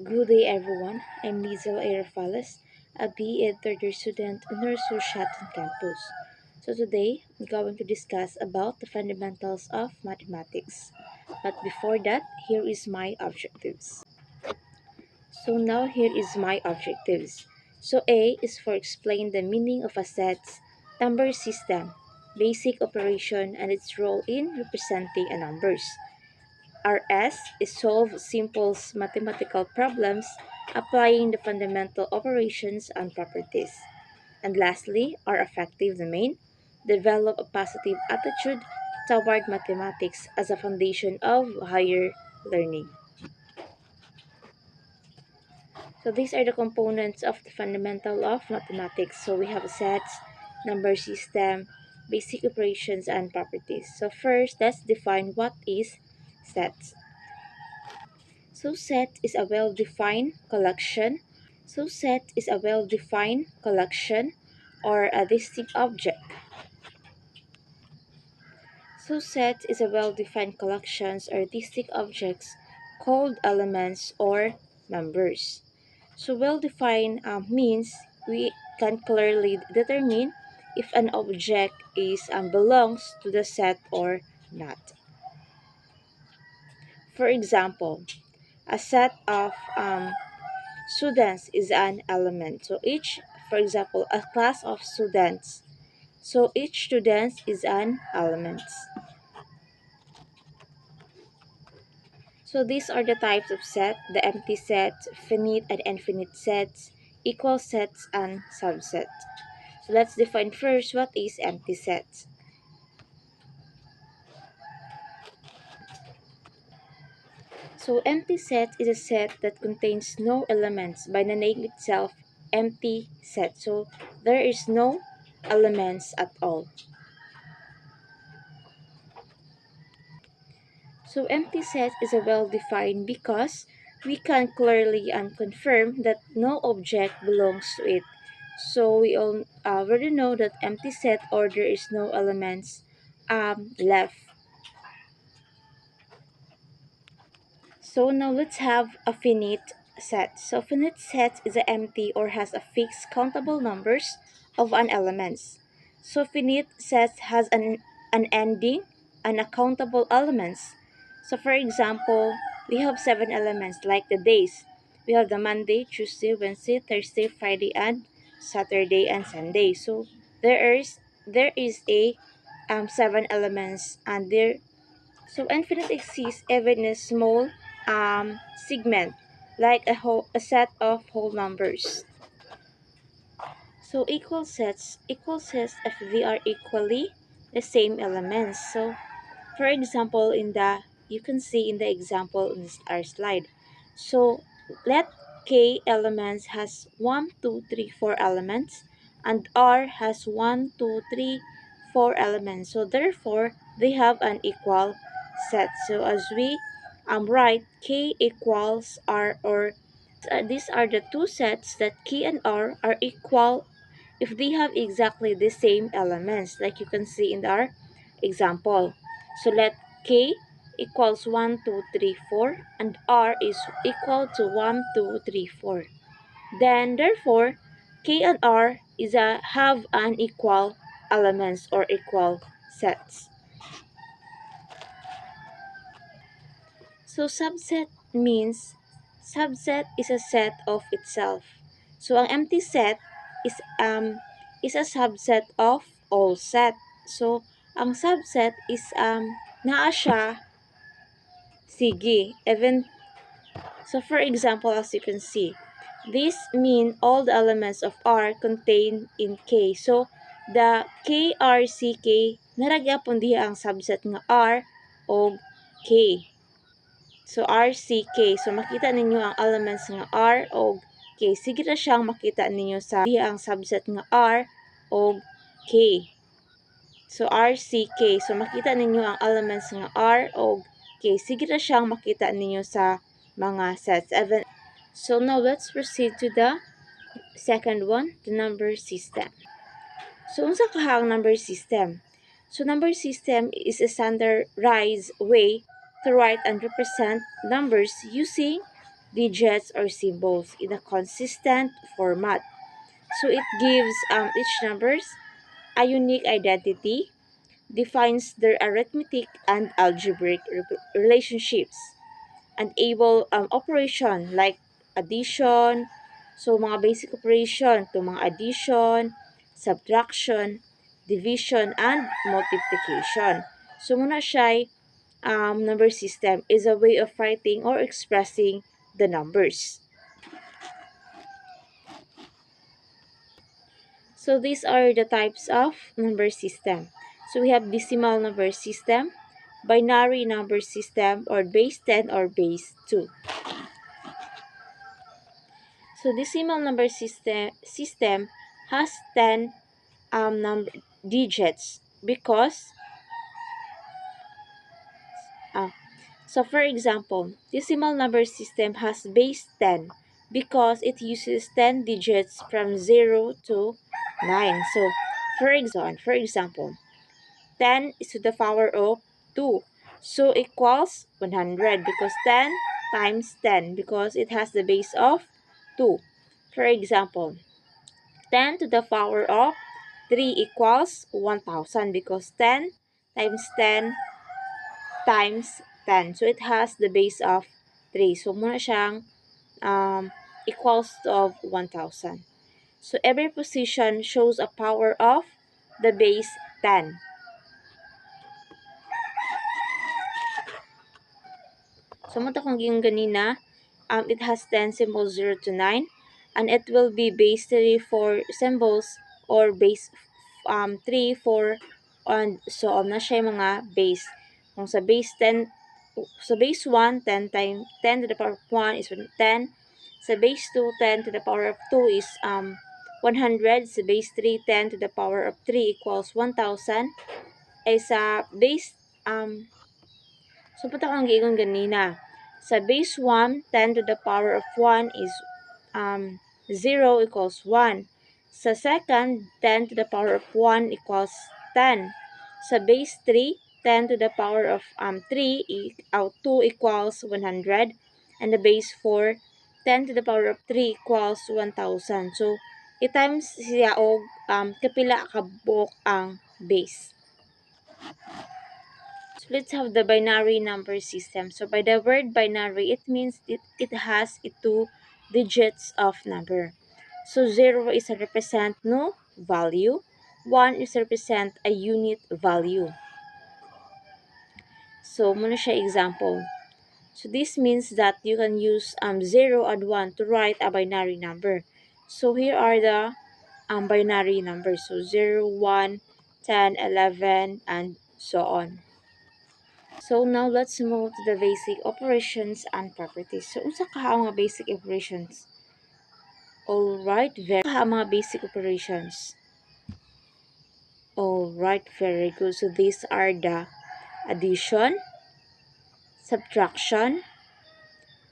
Good day everyone, I'm Lizel Aerofales, a BA third year student on North Shatton campus. So today, I'm going to discuss about the fundamentals of mathematics. But before that, here is my objectives. So now here is my objectives. So A is for explain the meaning of a set's number system, basic operation, and its role in representing a numbers. RS is solve simple mathematical problems applying the fundamental operations and properties. And lastly, our affective domain, develop a positive attitude toward mathematics as a foundation of higher learning. So these are the components of the fundamental of mathematics. So we have sets, number system, basic operations, and properties. So first, let's define what is sets. So set is a well-defined collection. So set is a well-defined collection or a distinct object. So set is a well-defined collections or distinct objects called elements or members. So well-defined means we can clearly determine if an object is belongs to the set or not. For example, a set of students is an element. So for example, a class of students. So each student is an element. So these are the types of set, the empty set, finite and infinite sets, equal sets, and subset. So let's define first what is empty set. So empty set is a set that contains no elements by the name itself, empty set. So there is no elements at all. So empty set is a well-defined because we can clearly confirm that no object belongs to it. So we all already know that empty set or there is no elements left. So now let's have a finite set. So finite set is a empty or has a fixed countable numbers of an elements. So finite set has an ending and countable elements. So for example, we have 7 elements like the days. We have the Monday, Tuesday, Wednesday, Thursday, Friday, and Saturday and Sunday. So there is a 7 elements and there so infinite exists even in a small segment, like a set of whole numbers. So equal sets if they are equally the same elements. So for example, you can see in the example in our slide. So let K elements has 1, 2, 3, 4 elements, and R has 1, 2, 3, 4 elements. So therefore, they have an equal set. So as we write, K equals R, or these are the two sets that K and R are equal if they have exactly the same elements, like you can see in our example. So let K equals 1, 2, 3, 4, and R is equal to 1, 2, 3, 4. Then therefore, K and R have an equal elements or equal sets. So subset is a set of itself. So ang empty set is a subset of all set. So ang subset is naa siya sige even. So for example, as you can see, this mean all the elements of R contained in K. So the KRCK naragyapon diha ang subset nga R o K. So RCK. So makita ninyo ang elements nga R o K. Sige ra siyang makita ninyo sa diha ang subset nga R o K. So RCK. So makita ninyo ang elements nga R o K. Sige ra siyang makita ninyo sa mga sets. So now let's proceed to the second one, the number system. So unsa kahang number system? So number system is a standardized way to write and represent numbers using digits, or symbols in a consistent format. So it gives each numbers a unique identity, defines their arithmetic and algebraic relationships, and able operation like addition, so mga basic operation to mga addition, subtraction, division, and multiplication. So muna siya number system is a way of writing or expressing the numbers. So these are the types of number system. So we have decimal number system, binary number system, or base 10 or base 2. So decimal number system has 10 number digits because uh, so for example, decimal number system has base 10 because it uses 10 digits from 0 to 9. So for example, 10 is to the power of 2. So equals 100 because 10 times 10 because it has the base of 2. For example, 10 to the power of 3 equals 1000 because 10 times 10 times 10. So it has the base of 3. So muna siyang equals of 1000. So every position shows a power of the base 10. So mata kung yung ganina, it has 10 symbols 0 to 9, and it will be base 3 for symbols or base 3 for and so on na siya yung mga base. Kung sa base 10, sa base 1, 10 times 10 to the power of 1 is 10. Sa base 2, 10 to the power of 2 is 100. Sa base 3, 10 to the power of 3 equals 1000. Ay sa base so, punta kang giingon ganina. Sa base 1, 10 to the power of 1 is 0 equals 1. Sa second, 10 to the power of 1 equals 10. Sa base 3, 10 to the power of 3, 2 equals 100. And the base 4, 10 to the power of 3 equals 1000. So, i-times siya og kapila ka buok ang base. So let's have the binary number system. So by the word binary, it means it has two digits of number. So 0 is a represent no value. 1 is represent a unit value. So muna siya example. So this means that you can use 0 and 1 to write a binary number. So here are the binary numbers. So 0, 1, 10, 11, and so on. So now let's move to the basic operations and properties. So unsa kaha ang mga basic operations? Alright, very kaha ang mga basic operations. Alright, very good. So these are the addition, subtraction,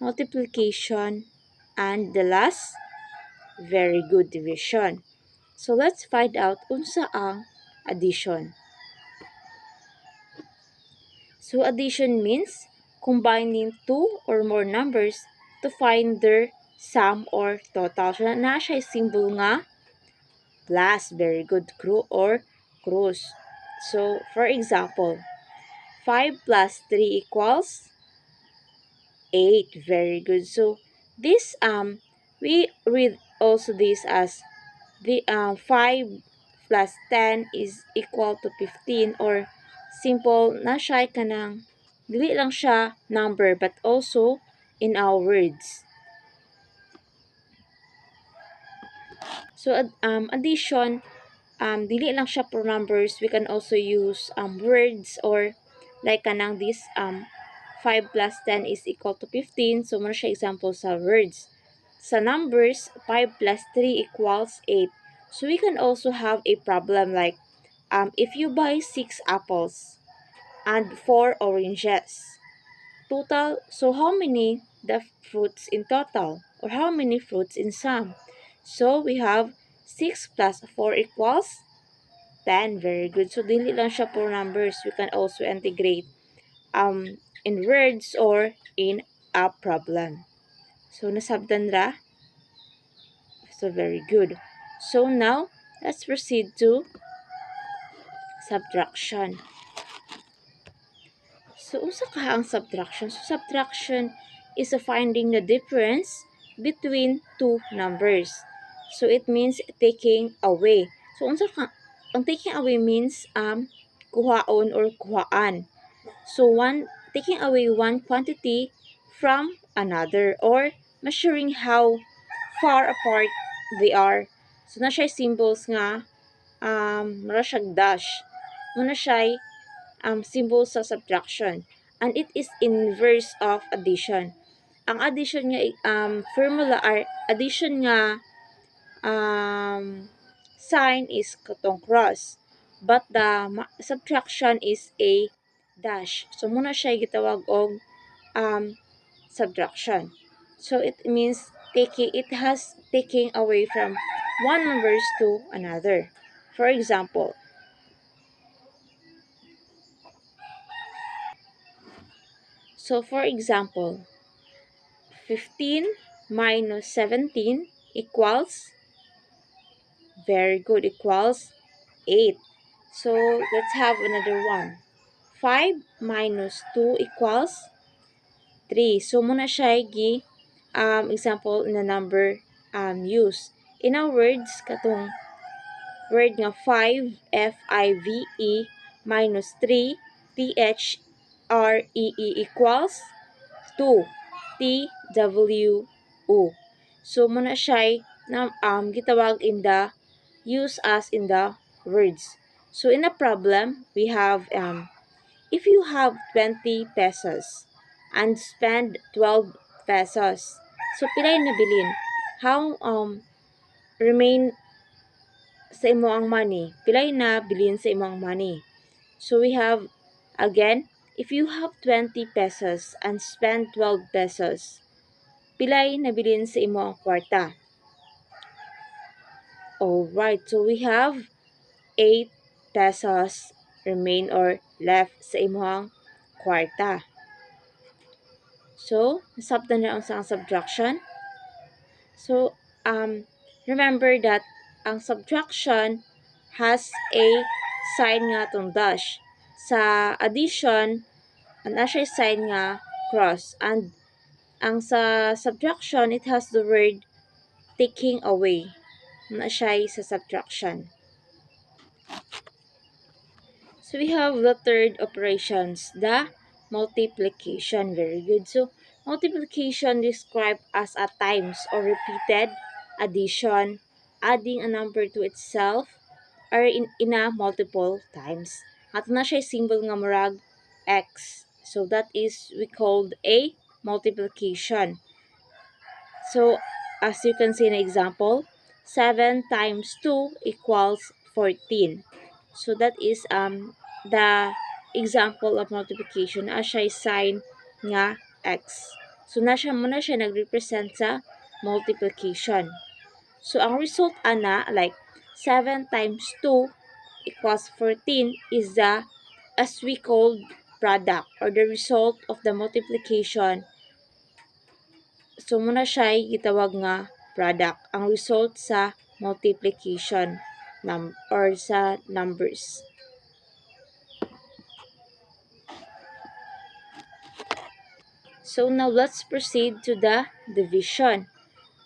multiplication, and the last, very good, division. So let's find out unsa ang addition. So addition means combining two or more numbers to find their sum or total. So na siya symbol nga plus, very good, or cross. So for example, 5 plus 3 equals 8, very good. So this we read also this as the 5 plus 10 is equal to 15, or simple na siya kanang dili lang siya number but also in our words. So addition, dili lang siya for numbers, we can also use words, or like kanang this 5 plus 10 is equal to 15. So muna siya example sa words. Sa numbers, 5 plus 3 equals 8. So we can also have a problem like if you buy 6 apples and 4 oranges, total, so how many the fruits in total, or how many fruits in sum? So we have 6 plus 4 equals 10. Very good. So dili lang siya for numbers, we can also integrate in words or in a problem. So nasabtan ra? So very good. So now, let's proceed to subtraction. So unsa ka ang subtraction? So subtraction is a finding the difference between two numbers. So it means taking away. So unsa ka ang taking away means kuhaon or kuhaan. So taking away one quantity from another or measuring how far apart they are. So na siya symbols nga mura siyang dash. Muna siya symbol sa subtraction. And it is inverse of addition. Ang addition nga formula or addition nga sign is katong cross. But the subtraction is a dash. So muna siya gitawag og subtraction. So it means it has taking away from one numbers to another. For example, for example, 15 minus 17 equals, very good, equals 8. So let's have another one. 5 minus 2 equals 3. So muna siya example na number use. In our words, katong word nga 5, F-I-V-E, minus 3, T-H-R-E-E equals 2, T-W-O. So, muna siya na gitawag in the use as in the words. So, in a problem, we have if you have 20 pesos and spend 12 pesos, so pilay na bilin? How remain sa imo ang money? Pilay na bilin sa imo ang money? So we have, again, if you have 20 pesos and spend 12 pesos, pilay na bilin sa imo ang kwarta? Alright, so we have 8 pesos remain or left sa imo ang kwarta. So, nasabtan na ang subtraction. So, remember that ang subtraction has a sign nga tong dash. Sa addition, ana siya sign nga cross. And ang sa subtraction, it has the word taking away. Ana siya sa subtraction. So we have the third operations, the multiplication. Very good. So multiplication described as a times or repeated addition, adding a number to itself or in a multiple times. At na siya symbol nga murag x. So that is we called a multiplication. So as you can see in example, 7 times 2 equals 14. So that is the example of multiplication as siya sign nga x. So muna siya nagrepresent sa multiplication. So ang result ana like 7 times 2 equals 14 is the as we called product or the result of the multiplication. So muna siya gitawag nga product, ang result sa multiplication or sa numbers. So now let's proceed to the division.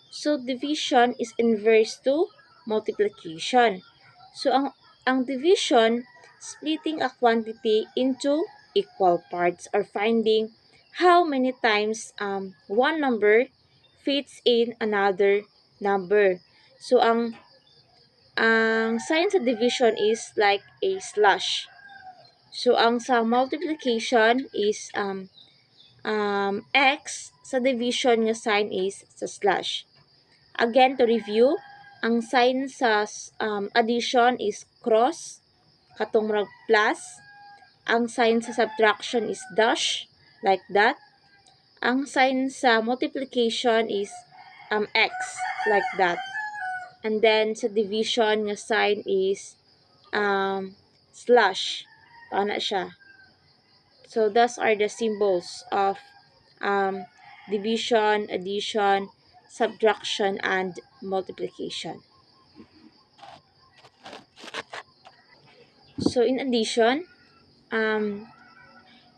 So division is inverse to multiplication. So ang division, splitting a quantity into equal parts or finding how many times one number fits in another number. So ang sign sa division is like a slash. So ang sa multiplication is x, sa division nga sign is sa slash. Again, to review, ang sign sa addition is cross, katong plus. Ang sign sa subtraction is dash, like that. Ang sign sa multiplication is x, like that. And then, sa division nga sign is slash. Paano siya? So, those are the symbols of division, addition, subtraction, and multiplication. So in addition, um,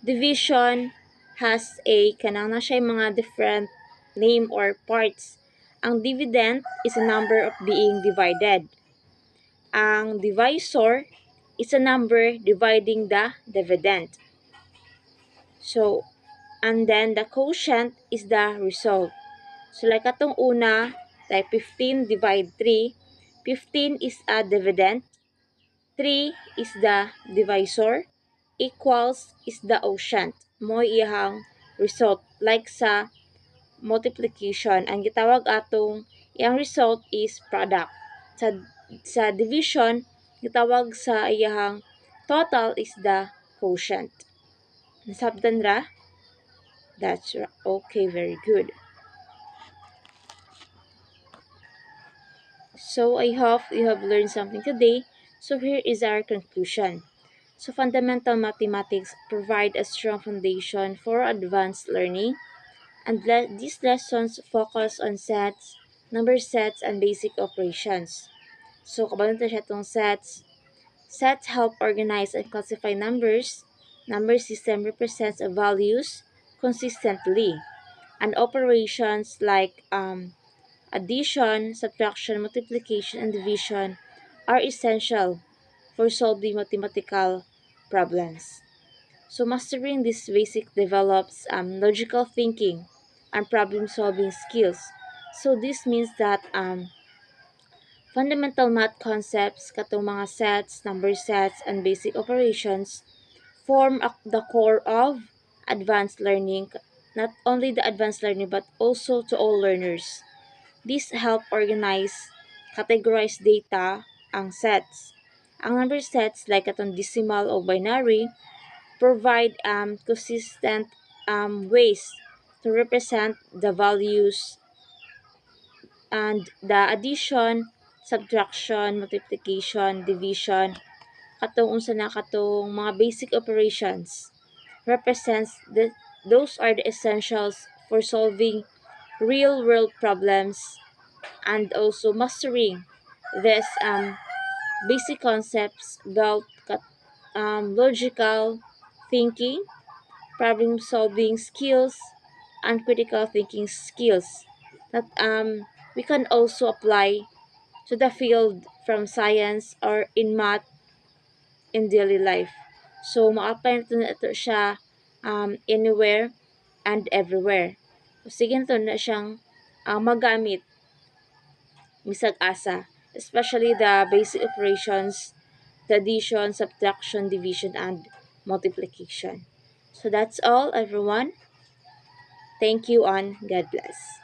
division has kanang na siya mga different name or parts. Ang dividend is a number of being divided. Ang divisor is a number dividing the dividend. So, and then the quotient is the result. So, like atong una, like 15 divide 3, 15 is a dividend, 3 is the divisor, equals is the quotient. Mo iyang result. Like sa multiplication, ang gitawag atong iyang result is product. Sa division, gitawag sa iyang total is the quotient. Nasabtan ra? That's right. Okay, very good. So I hope you have learned something today. So here is our conclusion. So fundamental mathematics provide a strong foundation for advanced learning, and these lessons focus on sets, number sets, and basic operations. So kabalon ta siya itong sets. Sets help organize and classify numbers. Number system represents values consistently. And operations like addition, subtraction, multiplication, and division are essential for solving mathematical problems. So mastering this basic develops logical thinking and problem solving skills. So this means that fundamental math concepts katong mga sets, number sets, and basic operations form the core of advanced learning, not only the advanced learning but also to all learners. These help organize, categorize data, ang sets. Ang number sets like atong decimal o binary provide consistent ways to represent the values, and the addition, subtraction, multiplication, division, katong unsa na katong mga basic operations represents those are the essentials for solving real world problems, and also mastering this basic concepts build logical thinking, problem solving skills, and critical thinking skills that we can also apply to the field from science or in math in daily life. So, ma-apply na ito siya anywhere and everywhere. So, sige na na siyang magamit misag asa, especially the basic operations, the addition, subtraction, division, and multiplication. So that's all, everyone. Thank you and God bless.